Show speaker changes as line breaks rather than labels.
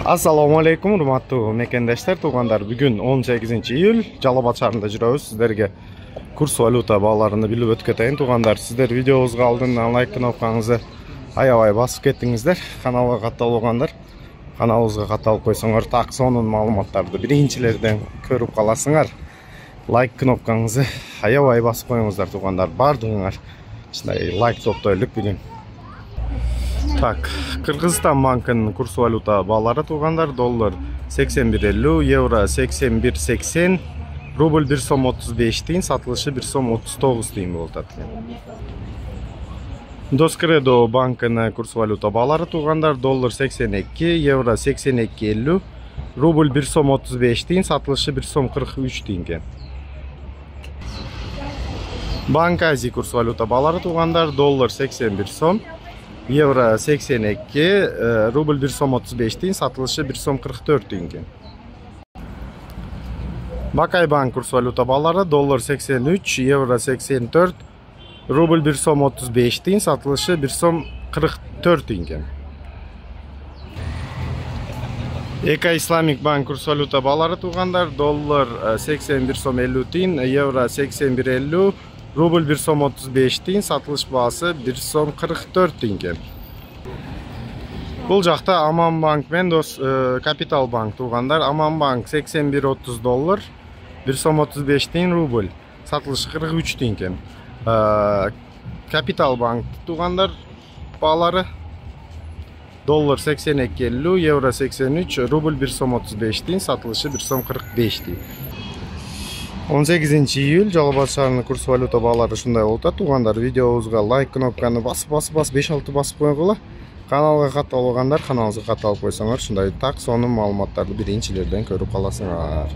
Assalamu alaikum, урматтуу мекендештер, туугандар. Бүгүн 18-июль, Жалал Абад шаарында жүрөбүз. Сиздерге курс валюта бааларын билип өтүп кетейин, туугандар. Сиздер видеобузга алдын лайк кнопкаңызды аябай басып кеттиңиздер. Каналга катталгандар, каналыбызга катталып койсоңор, так сонун маалыматтарды биринчилерден көрүп каласыңар. Лайк кнопкаңызды аябай басып коюңуздар, туугандар. Бардыгыңар ушундай лайк топтойлук бүгүн. Так, Кыргызстан банкынын курс валюта баалары туугандар: доллар 81.50, евро 81.80, рубль 1 сом 35 тиын, сатылышы 1 сом 39 тиын болуп атат. Доскредо банкынын курс валюта баалары туугандар: доллар 82, евро 82.50, рубль 1 сом 35 тиын, сатылышы 1 сом 43 тиын. Банк Азия курс валюта баалары туугандар: доллар 81 сом, евро 82, рубль 1 сом 35 тиын, сатылышы 1 сом 44 тиын. Бакай банк курс валюта баалары: доллар 83, евро 84, рубль 1 сом 35 тиын, сатылышы 1 сом 44 тиын. Эка Исламик банк курс валюта баалары туугандар: доллар 81 сом 50 тиын, евро 81.50, рубль 1 сом 35 тиын, сатылыш баасы 1 сом 44 тиын. Бул жакта Аман банк мен Капитал банк туугандар: Аман банк 81.30 доллар, 1 сом 35 тиын, рубль, сатылышы 43 тиын. Капитал банк туугандар баалары: доллар 82.50, евро 83, рубль 1 сом 35 тиын, сатылышы 1 сом 45 тиын. 18-июль, Жалал Абад шаарынын курс валюта баалары ушундай болуп атат, туугандар. Видеобузга лайк кнопканы басып 5-6 басып койгула. Каналга катталгандар каналыбызга катталып койсоңор, ушундай так сонун маалыматтарды биринчилерден көрүп каласыңар.